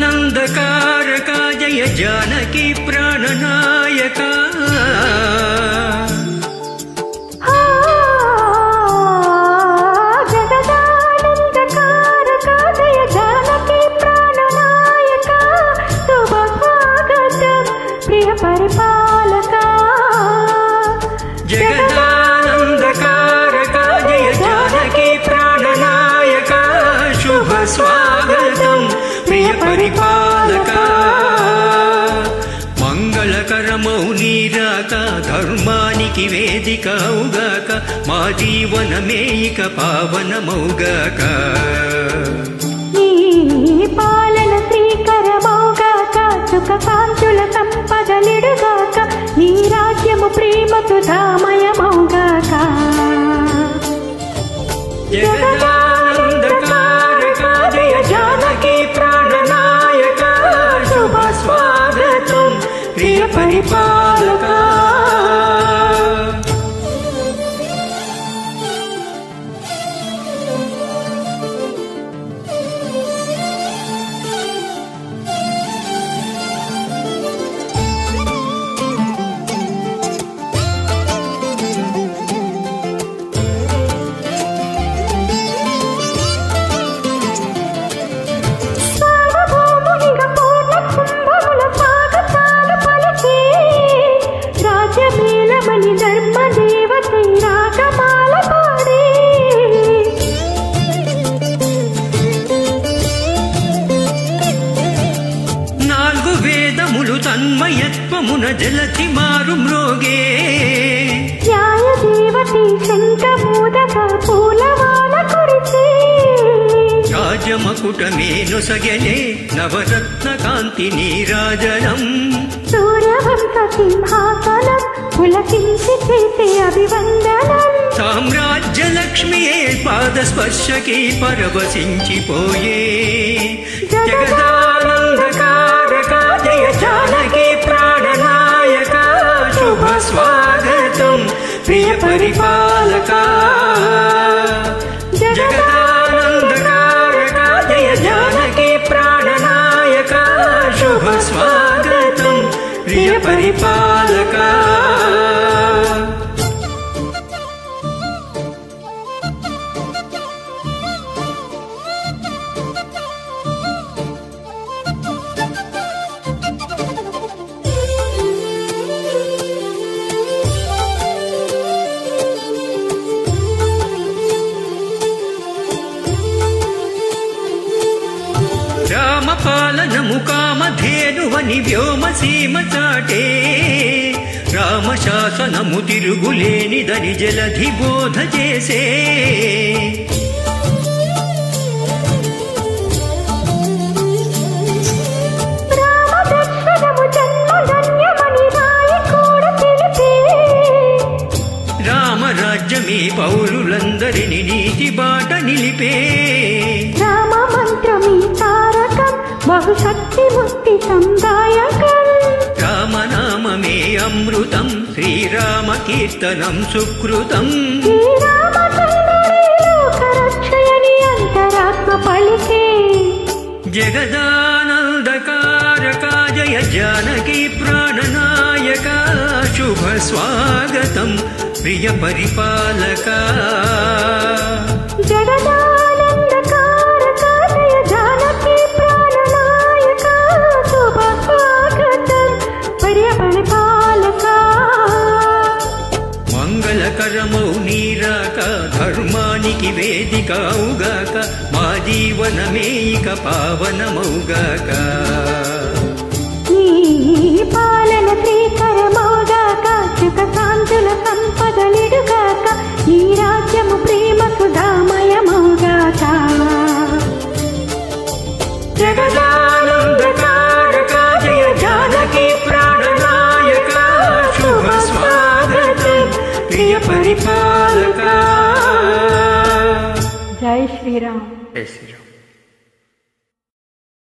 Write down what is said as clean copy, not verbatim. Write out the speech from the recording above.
जगदानन्दकारका जय जानकी प्राणनायका जगदानन्दकारका जय जानकी प्राणनायका शुभ स्वागतं प्रिय परिपालका जगदानन्दकारका जय जानकी प्राणनायका शुभ स्वागतं प्रिय परिपालका మంగళకరమౌ నీరాక ధర్మానికి వేదిక అవుగాక మా జీవనమే ఇక పావనమౌగాక నీ పాలన శ్రీకరమౌగాక సుఖ కాంతుల సంపదలిడుగాక నీ రాజ్యము ప్రేమతో ధామయమౌగాక జగదానందకారకా జయ జానకి ప్రాణనాయక శుభ స్వాగతం ప్రియ పరిపాలకా తన్మయత్వమున జలధి మారు మ్రోగే న్యాయ దేవతి శంఖమోదక పూలవాన కురిసే రాజమకుటమే నొసగెలే నవరత్న కాంతి నీరాజనం సూర్యవంశ సింహాసనం పులకించి చేసే అభివందనం సామ్రాజ్య లక్ష్మియే పాద స్పర్శకి పరవశించిపోయే జగదానందకారకా జయ జానకి ప్రాణనాయకా శుభ స్వాగతం ప్రియ పరిపాలకా జగదానందకారకా జయ జానకి ప్రాణనాయకా శుభ స్వాగతం ప్రియ పరిపాలకా రామపాలనము కామధేనువని వ్యోమసీమ చాటే రామశాసనము తిరుగులేనిదని జలధి బోధ చేసే రామరాజ్యమే పౌరులందరిని నీతి బాట నిలిపే రామ మంత్రమీ తారకం బహుశక్తి ముక్తి సందాయకం రామనామమే అమృతం శ్రీరామ కీర్తనం సుకృతం శ్రీరామచంద్రుని అంతరాత్మ పలికే జగదానందకారకా జయ జానకి ప్రాణనాయకా శుభ స్వాగతం ప్రియ పరిపాలకా జగదానందకారకా జయ జానకి ప్రాణనాయకా శుభ స్వాగతం ప్రియ పరిపాలకా మంగళకరమౌ నీరాక ధర్మానికి వేదిక అవుగాక మా జీవనమే ఇక పావనమౌగాక నీ పాలన శ్రీకరమౌగాక సుఖ కాంతుల సంపదలిడుగాక నీ రాజ్యము ప్రేమ సుధామ పరిపాలక. జై శ్రీరామ్. జై శ్రీరామ్.